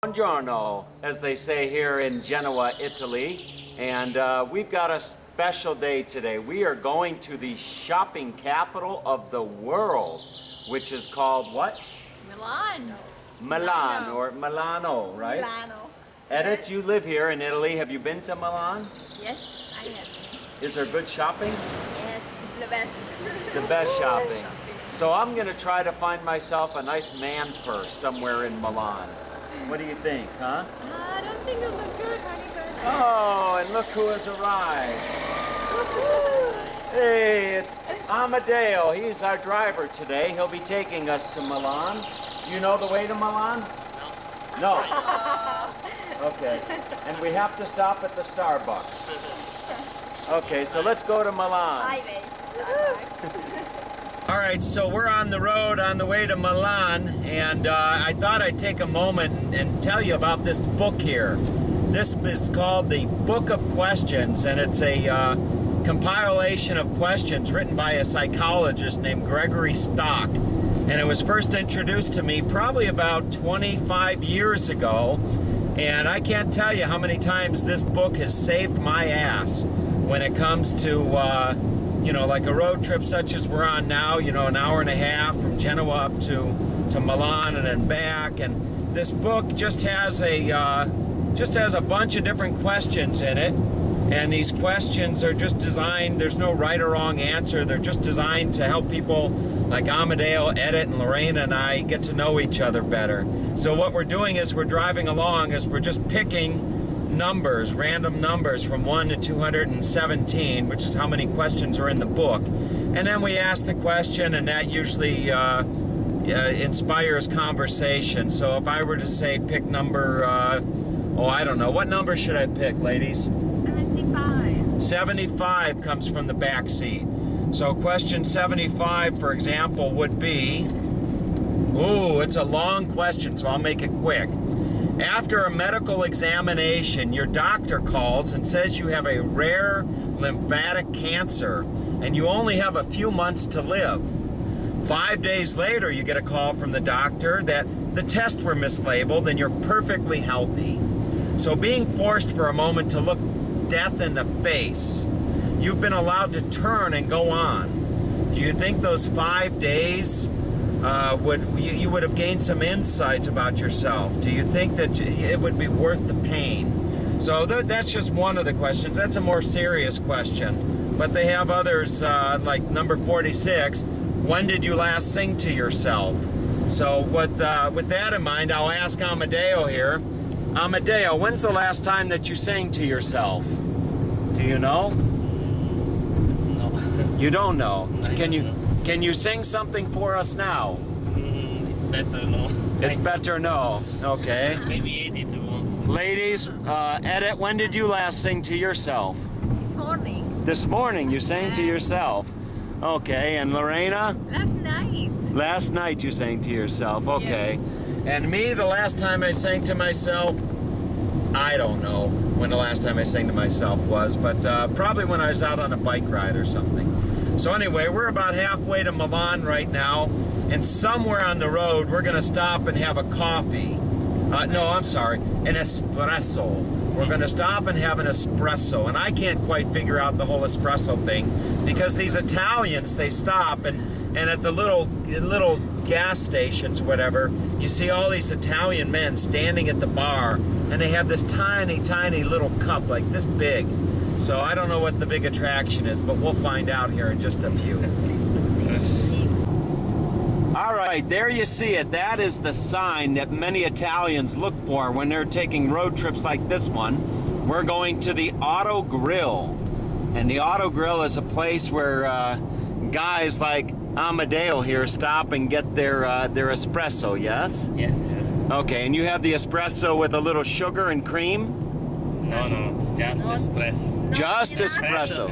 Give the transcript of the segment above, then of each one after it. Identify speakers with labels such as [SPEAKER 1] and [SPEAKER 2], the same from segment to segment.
[SPEAKER 1] Buongiorno, as they say here in Genoa, Italy. And we've got a special day today. We are going to the shopping capital of the world, which is called what?
[SPEAKER 2] Milan.
[SPEAKER 1] Milan, or Milano, right?
[SPEAKER 2] Milano.
[SPEAKER 1] Edith,
[SPEAKER 2] Yes.
[SPEAKER 1] you live here in Italy. Have you been to Milan?
[SPEAKER 2] Yes, I have.
[SPEAKER 1] Is there good shopping?
[SPEAKER 2] Yes, it's the best.
[SPEAKER 1] The best shopping. So I'm going to try to find myself a nice man purse somewhere in Milan. What do you think, huh?
[SPEAKER 2] I don't think it look good, honey, but...
[SPEAKER 1] Oh, and look who has arrived. Hey, it's Amadeo. He's our driver today. He'll be taking us to Milan. Do you know the way to Milan? No. No? Okay. And we have to stop at the Starbucks. Okay, so let's go to Milan. All right, so we're on the road on the way to Milan, and I thought I'd take a moment and tell you about this book here. This is called the Book of Questions, and it's a compilation of questions written by a psychologist named Gregory Stock. And it was first introduced to me probably about 25 years ago, and I can't tell you how many times this book has saved my ass when it comes to you know, like a road trip such as we're on now, you know, an hour and a half from Genoa up to Milan and then back. And this book just has a bunch of different questions in it. And these questions are just designed, there's no right or wrong answer. They're just designed to help people like Amadeo, Edith, and Lorena and I get to know each other better. So what we're doing is we're driving along as we're just picking numbers, random numbers from 1 to 217, which is how many questions are in the book. And then we ask the question, and that usually inspires conversation. So if I were to say pick number, oh, I don't know. What number should I pick, ladies?
[SPEAKER 2] 75.
[SPEAKER 1] 75 comes from the back seat. So question 75, for example, would be, ooh, it's a long question, so I'll make it quick. After a medical examination, your doctor calls and says you have a rare lymphatic cancer and you only have a few months to live. 5 days later, you get a call from the doctor that the tests were mislabeled and you're perfectly healthy. So being forced for a moment to look death in the face, you've been allowed to turn and go on. Do you think those 5 days you would have gained some insights about yourself? Do you think that it would be worth the pain? So that's just one of the questions. That's a more serious question. But they have others like number 46. When did you last sing to yourself? So with that in mind, I'll ask Amadeo here. Amadeo, when's the last time that you sang to yourself? Do you know?
[SPEAKER 3] No.
[SPEAKER 1] You don't know. Can you sing something for us now?
[SPEAKER 3] It's better no.
[SPEAKER 1] It's better no. Okay.
[SPEAKER 3] Maybe Edith once.
[SPEAKER 1] Ladies, Edith, when did you last sing to yourself?
[SPEAKER 2] This morning.
[SPEAKER 1] This morning you sang to yourself. Okay, and Lorena?
[SPEAKER 2] Last night.
[SPEAKER 1] Last night you sang to yourself. Okay. Yes. And me, the last time I sang to myself, I don't know when the last time I sang to myself was, but probably when I was out on a bike ride or something. So anyway, we're about halfway to Milan right now, and somewhere on the road we're going to stop and have a coffee. No, I'm sorry, an espresso. We're going to stop and have an espresso, and I can't quite figure out the whole espresso thing because these Italians, they stop and at the little gas stations or whatever, you see all these Italian men standing at the bar, and they have this tiny, tiny little cup like this big. So I don't know what the big attraction is, but we'll find out here in just a few. All right, there you see it. That is the sign that many Italians look for when they're taking road trips like this one. We're going to the Auto Grill. And the Auto Grill is a place where guys like Amadeo here stop and get their espresso, yes?
[SPEAKER 3] Yes, yes.
[SPEAKER 1] Okay, and you have the espresso with a little sugar and cream?
[SPEAKER 3] No, just espresso.
[SPEAKER 1] Just espresso.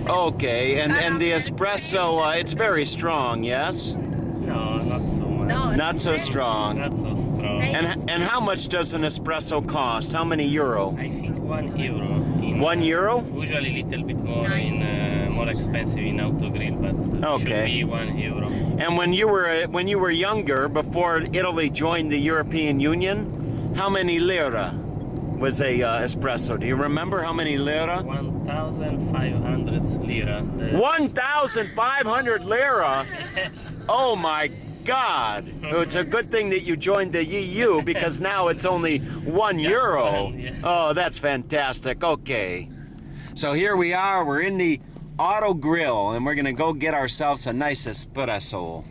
[SPEAKER 1] Okay, and the espresso, it's very strong, yes?
[SPEAKER 3] No, not so much.
[SPEAKER 2] No,
[SPEAKER 1] Not so strong.
[SPEAKER 3] Not so strong.
[SPEAKER 1] And how much does an espresso cost? How many euro?
[SPEAKER 3] I think €1.
[SPEAKER 1] €1?
[SPEAKER 3] Usually a little bit more in more expensive in autogrill, but
[SPEAKER 1] Okay.
[SPEAKER 3] should be €1.
[SPEAKER 1] And when you were younger, before Italy joined the European Union, how many lira was a espresso? Do you remember how many lira?
[SPEAKER 3] 1,500 lira.
[SPEAKER 1] 1,500 lira?
[SPEAKER 3] Yes.
[SPEAKER 1] Oh my God! It's a good thing that you joined the EU because now it's only €1.
[SPEAKER 3] one, yeah.
[SPEAKER 1] Oh, that's fantastic. Okay. So here we are. We're in the auto grill and we're gonna go get ourselves a nice espresso.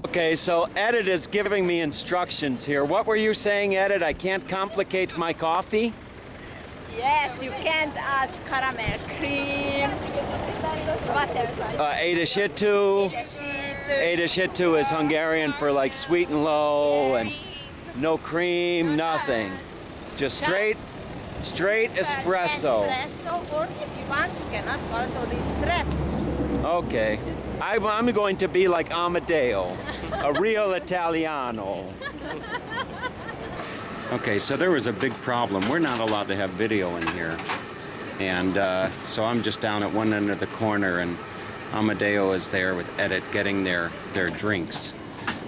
[SPEAKER 1] Okay, so Edit is giving me instructions here. What were you saying, Edit? I can't complicate my coffee?
[SPEAKER 2] Yes, you can't ask caramel cream. What else?
[SPEAKER 1] Édesítő. Édesítő is Hungarian for like sweet and low and no cream, nothing. Just straight espresso.
[SPEAKER 2] Espresso, or if you want, you can ask also ristretto.
[SPEAKER 1] Okay. I'm going to be like Amadeo, a real Italiano. Okay, so there was a big problem. We're not allowed to have video in here. And so I'm just down at one end of the corner and Amadeo is there with Edit getting their drinks.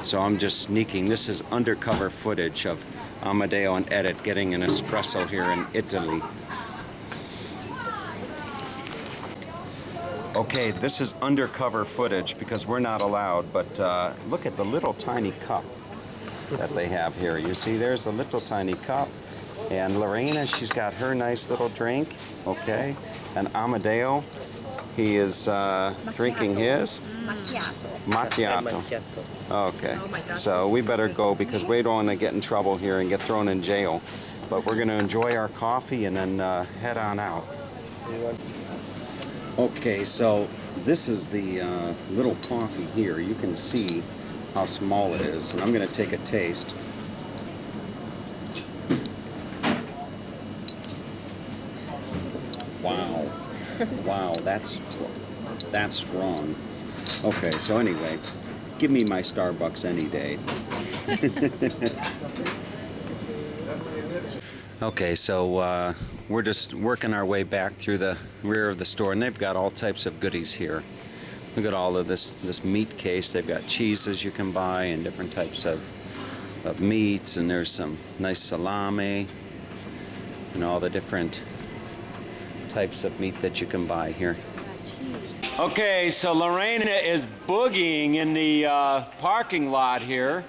[SPEAKER 1] So I'm just sneaking. This is undercover footage of Amadeo and Edit getting an espresso here in Italy. Okay, this is undercover footage because we're not allowed, but look at the little tiny cup that they have here. You see, there's a little tiny cup, and Lorena, she's got her nice little drink, okay, and Amadeo, he is drinking his macchiato. Okay, so we better go because we don't want to get in trouble here and get thrown in jail, but we're going to enjoy our coffee and then head on out. Okay, so this is the little coffee here. You can see how small it is, and I'm going to take a taste. Wow. Wow, that's strong. Okay, so anyway, give me my Starbucks any day. Okay, so we're just working our way back through the rear of the store, and they've got all types of goodies here. Look at all of this meat case. They've got cheeses you can buy and different types of meats, and there's some nice salami and all the different types of meat that you can buy here. Okay, so Lorena is boogieing in the parking lot here.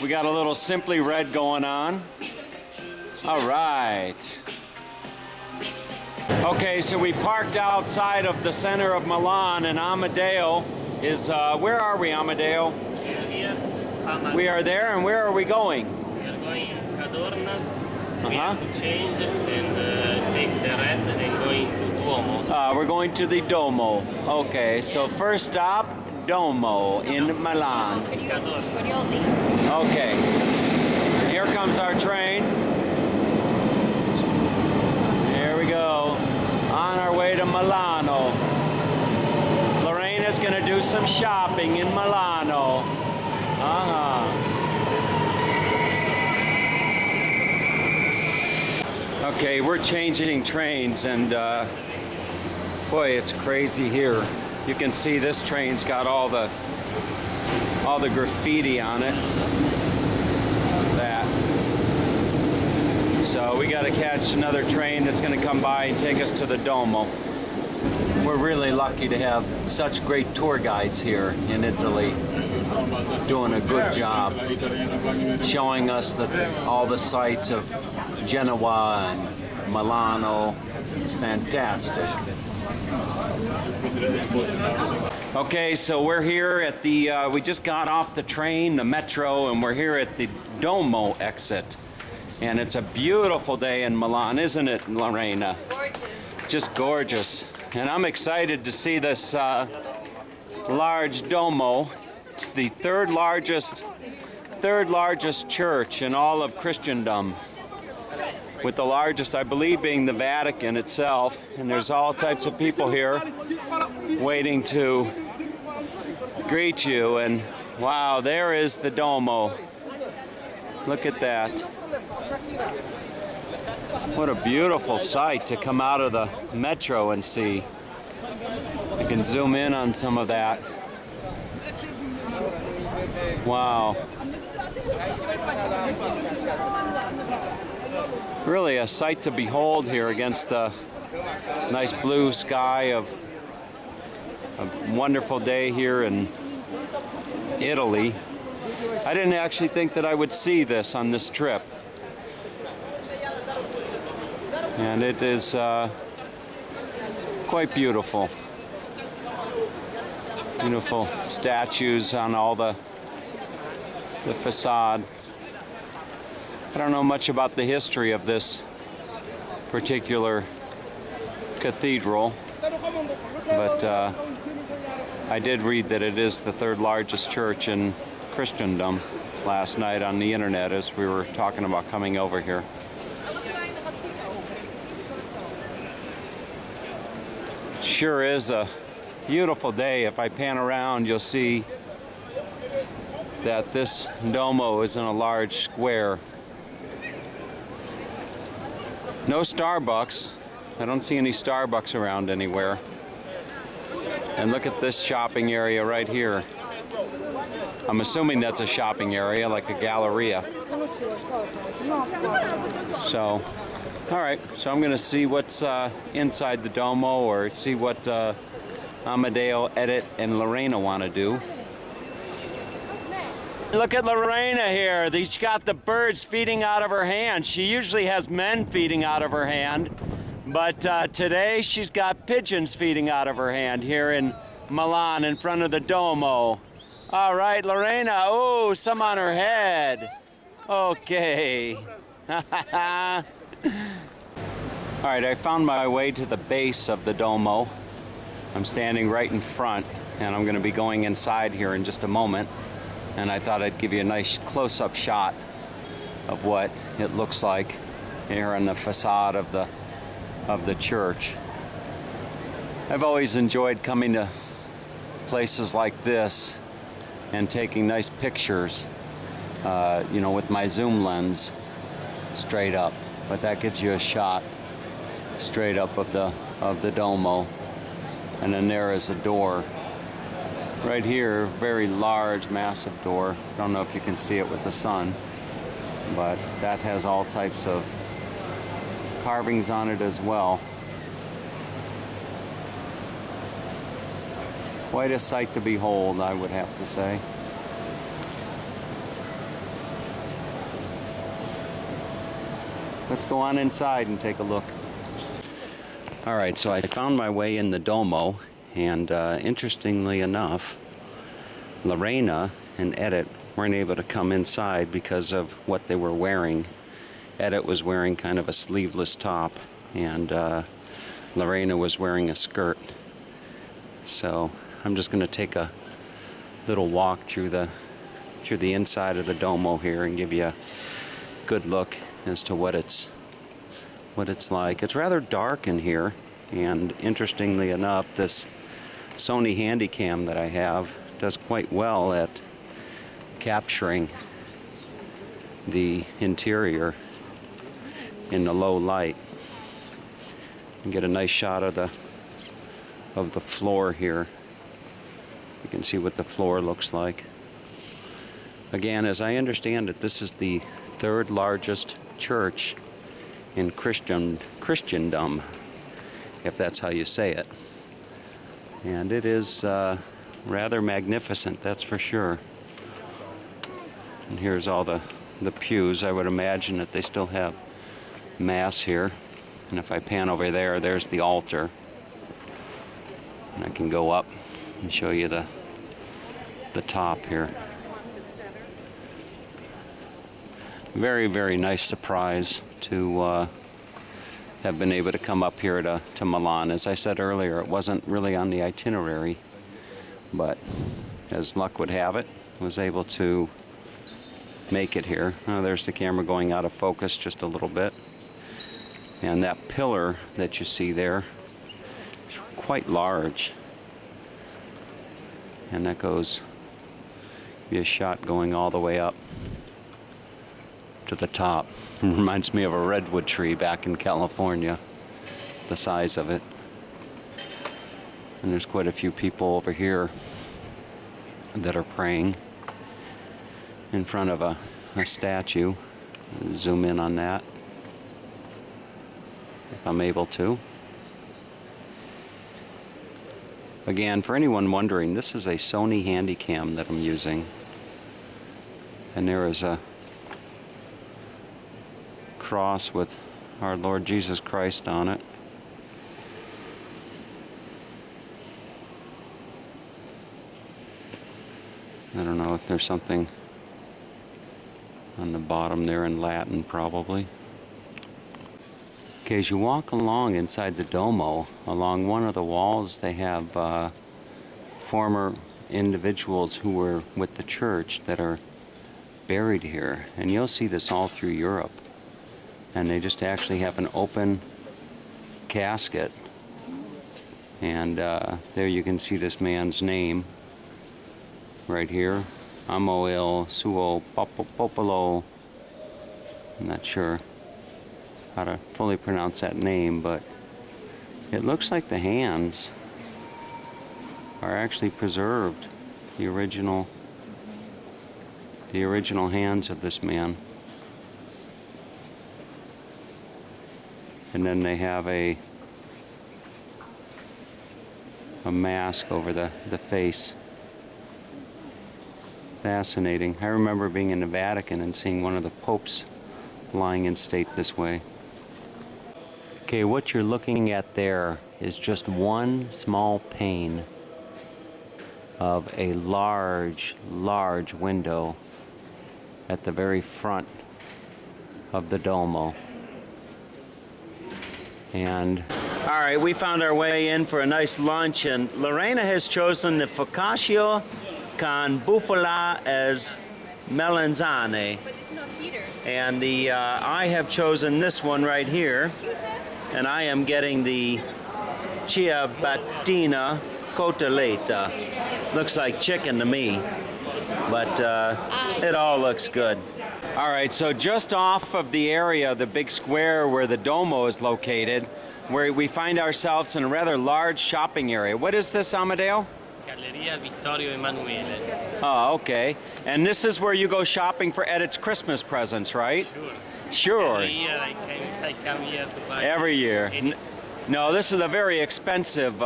[SPEAKER 1] We got a little Simply Red going on. All right. Okay, so we parked outside of the center of Milan, and Amadeo is, where are we, Amadeo? We are there, and where are we going?
[SPEAKER 3] We are going Cadorna. We have to change and take the red and going to Duomo.
[SPEAKER 1] We're going to the Duomo. Okay, so first stop, Duomo in Milan. Okay, here comes our train. Here we go, on our way to Milano. Lorena's gonna do some shopping in Milano. Okay, we're changing trains, and boy, it's crazy here. You can see this train's got all the graffiti on it. That. So we got to catch another train that's going to come by and take us to the Duomo. We're really lucky to have such great tour guides here in Italy, doing a good job showing us all the sights of Genoa and Milano. It's fantastic. Okay, so we're here at the, we just got off the train, the metro, and we're here at the Duomo exit. And it's a beautiful day in Milan, isn't it, Lorena?
[SPEAKER 2] Gorgeous.
[SPEAKER 1] Just gorgeous. And I'm excited to see this large Duomo. It's the third largest church in all of Christendom, with the largest, I believe, being the Vatican itself. And there's all types of people here waiting to greet you. And wow, there is the Duomo. Look at that. What a beautiful sight to come out of the metro and see. You can zoom in on some of that. Wow. Really a sight to behold here against the nice blue sky of a wonderful day here in Italy. I didn't actually think that I would see this on this trip. And it is quite beautiful. Beautiful statues on all the facade. I don't know much about the history of this particular cathedral, but I did read that it is the third largest church in Christendom last night on the internet as we were talking about coming over here. Sure is a beautiful day. If I pan around, you'll see that this Duomo is in a large square. No Starbucks. I don't see any Starbucks around anywhere. And look at this shopping area right here. I'm assuming that's a shopping area, like a galleria. So, all right, so I'm gonna see what's inside the Duomo, or see what Amadeo, Edith, and Lorena want to do. Look at Lorena here. She's got the birds feeding out of her hand. She usually has men feeding out of her hand, but today she's got pigeons feeding out of her hand here in Milan in front of the Duomo. All right, Lorena. Oh, some on her head. Okay. All right, I found my way to the base of the Duomo. I'm standing right in front, and I'm going to be going inside here in just a moment. And I thought I'd give you a nice close-up shot of what it looks like here on the facade of the church. I've always enjoyed coming to places like this and taking nice pictures, you know, with my zoom lens straight up. But that gives you a shot straight up of the Duomo. And then there is a door. Right here, very large, massive door. I don't know if you can see it with the sun, but that has all types of carvings on it as well. Quite a sight to behold, I would have to say. Let's go on inside and take a look. All right, so I found my way in the Duomo. And interestingly enough, Lorena and Edith weren't able to come inside because of what they were wearing. Edith was wearing kind of a sleeveless top, and Lorena was wearing a skirt. So I'm just going to take a little walk through the inside of the Duomo here and give you a good look as to what it's like. It's rather dark in here, and interestingly enough, this Sony Handycam that I have does quite well at capturing the interior in the low light. You get a nice shot of the floor here. You can see what the floor looks like. Again, as I understand it, this is the third largest church in Christendom, if that's how you say it. And it is rather magnificent, that's for sure. And here's all the pews. I would imagine that they still have Mass here. And if I pan over there, there's the altar. And I can go up and show you the top here. Very, very nice surprise to have been able to come up here to Milan. As I said earlier, it wasn't really on the itinerary, but as luck would have it, I was able to make it here. Oh, there's the camera going out of focus just a little bit. And that pillar that you see there is quite large. And that goes, be a shot going all the way up to the top. It reminds me of a redwood tree back in California, the size of it.
[SPEAKER 4] And there's quite a few people over here that are praying in front of a statue. Zoom in on that if I'm able to. Again, for anyone wondering, this is a Sony Handycam that I'm using. And there is a cross with our Lord Jesus Christ on it. I don't know if there's something on the bottom there in Latin, probably. Okay, as you walk along inside the Duomo, along one of the walls they have former individuals who were with the church that are buried here. And you'll see this all through Europe. And they just actually have an open casket. And there you can see this man's name right here. Amo il suo popolo. I'm not sure how to fully pronounce that name, but it looks like the hands are actually preserved. The original hands of this man. And then they have a mask over the face. Fascinating. I remember being in the Vatican and seeing one of the popes lying in state this way. Okay, what you're looking at there is just one small pane of a large, large window at the very front of the Duomo. And all right, we found our way in for a nice lunch, and Lorena has chosen the focaccia con bufala as melanzane.
[SPEAKER 5] But it's not heater.
[SPEAKER 1] And I have chosen this one right here, and I am getting the ciabattina cotoletta. Looks like chicken to me, but it all looks good. All right, so just off of the area, the big square where the Duomo is located, where we find ourselves in a rather large shopping area. What is this, Amadeo?
[SPEAKER 3] Galleria Vittorio Emanuele.
[SPEAKER 1] Oh, okay. And this is where you go shopping for Edith's Christmas presents, right? Sure.
[SPEAKER 3] Every year I come here to buy.
[SPEAKER 1] Every year.
[SPEAKER 3] Edith.
[SPEAKER 1] No, this is a very expensive,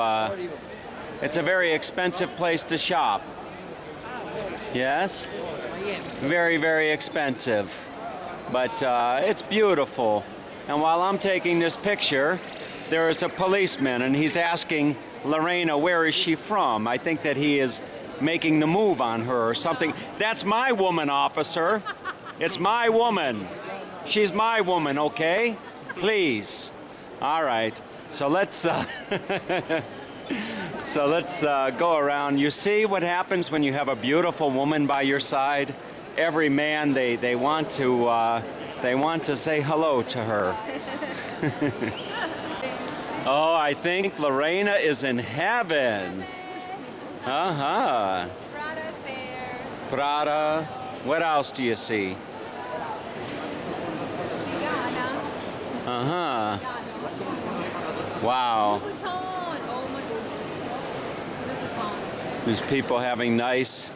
[SPEAKER 1] it's a very expensive place to shop. Yes? Very, very expensive. But it's beautiful. And while I'm taking this picture, there is a policeman, and he's asking Lorena, where is she from? I think that he is making the move on her or something. That's my woman, officer. It's my woman. She's my woman, okay? Please. All right. So let's go around. You see what happens when you have a beautiful woman by your side? Every man, they want to say hello to her. Oh, I think Lorena is in heaven. Uh-huh.
[SPEAKER 5] Prada's there.
[SPEAKER 1] Prada. What else do you see?
[SPEAKER 5] Ghana.
[SPEAKER 1] Uh-huh. Wow.
[SPEAKER 5] Louis Vuitton. Oh my goodness. Louis Vuitton.
[SPEAKER 1] There's people having nice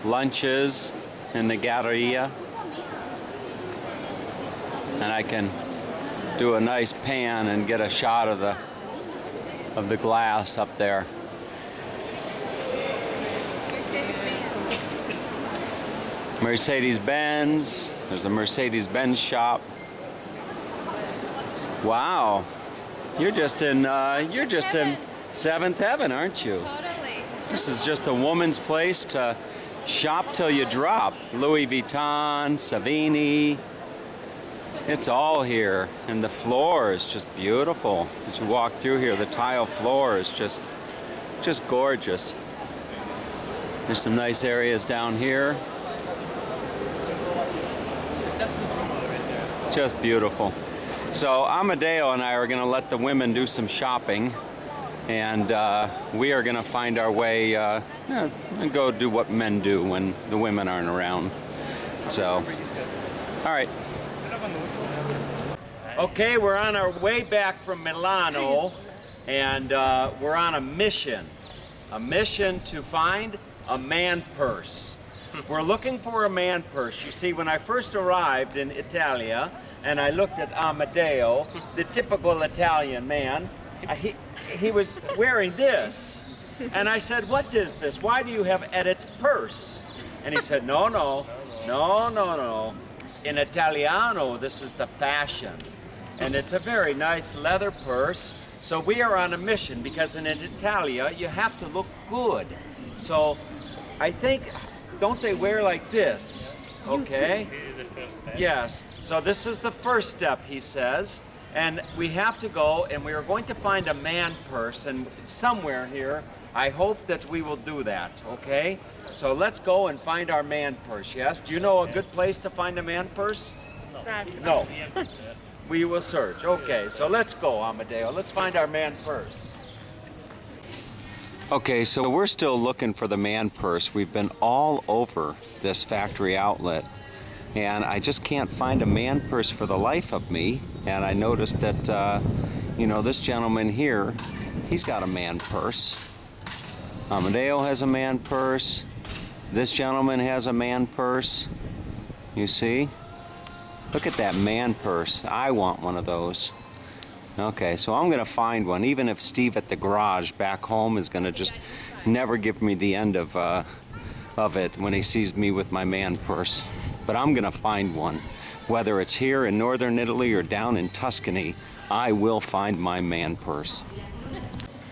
[SPEAKER 1] lunches in the Galleria. And I can do a nice pan and get a shot of the glass up there. Mercedes-Benz. There's a Mercedes-Benz shop. Wow. You're just in seventh heaven, aren't you?
[SPEAKER 5] Totally.
[SPEAKER 1] This is just a woman's place to shop till you drop. Louis Vuitton, Savini. It's all here, and the floor is just beautiful. As you walk through here, the tile floor is just gorgeous. There's some nice areas down here. Just beautiful. So Amadeo and I are going to let the women do some shopping, and we are going to find our way and go do what men do when the women aren't around. So, all right. Okay, we're on our way back from Milano, and we're on a mission to find a man purse. We're looking for a man purse. You see, when I first arrived in Italia and I looked at Amadeo, the typical Italian man, he was wearing this. And I said, what is this? Why do you have Edith's purse? And he said, no. In Italiano, this is the fashion. And it's a very nice leather purse. So we are on a mission because in Italia, you have to look good. So I think, don't they wear like this? Okay?
[SPEAKER 3] This is the first step.
[SPEAKER 1] Yes. So this is the first step, he says. And we have to go, and we are going to find a man purse. And somewhere here, I hope that we will do that, okay? So let's go and find our man purse, yes? Do you know a good place to find a man purse? No.
[SPEAKER 3] We have to search.
[SPEAKER 1] We will search. Okay, so let's go, Amadeo. Let's find our man purse.
[SPEAKER 4] Okay, so we're still looking for the man purse. We've been all over this factory outlet, and I just can't find a man purse for the life of me. And I noticed that, you know, this gentleman here, he's got a man purse. Amadeo has a man purse. This gentleman has a man purse. You see? Look at that man purse. I want one of those. Okay, so I'm gonna find one, even if Steve at the garage back home is gonna just never give me the end of it when he sees me with my man purse. But I'm gonna find one. Whether it's here in northern Italy or down in Tuscany, I will find my man purse.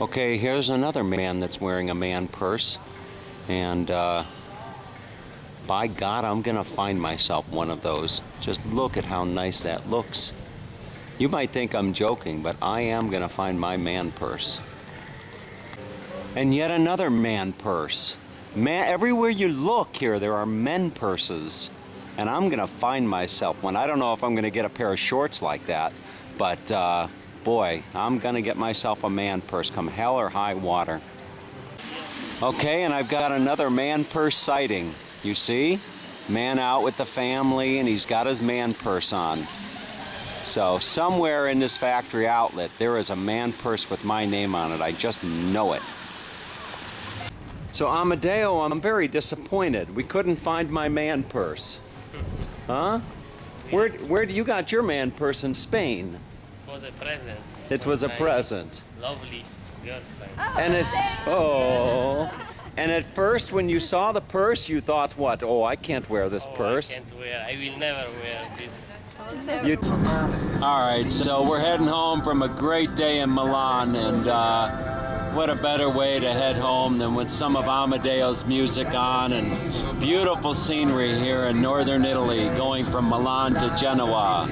[SPEAKER 4] Okay, here's another man that's wearing a man purse. And by God, I'm gonna find myself one of those. Just look at how nice that looks. You might think I'm joking, but I am gonna find my man purse. And yet another man purse. Man, everywhere you look here, there are men purses. And I'm gonna find myself one. I don't know if I'm gonna get a pair of shorts like that, but boy, I'm gonna get myself a man purse come hell or high water. Okay, and I've got another man purse sighting. You see? Man out with the family, and he's got his man purse on. So somewhere in this factory outlet, there is a man purse with my name on it. I just know it. So Amadeo, I'm very disappointed. We couldn't find my man purse. Huh? Where do you got your man purse in Spain?
[SPEAKER 3] It was a present.
[SPEAKER 4] It was a present.
[SPEAKER 3] Lovely girlfriend.
[SPEAKER 4] And at first, when you saw the purse, you thought, what? Oh, I can't wear this purse.
[SPEAKER 3] I can't wear. I will never wear this.
[SPEAKER 1] All right, so we're heading home from a great day in Milan, and what a better way to head home than with some of Amadeo's music on and beautiful scenery here in northern Italy, going from Milan to Genoa.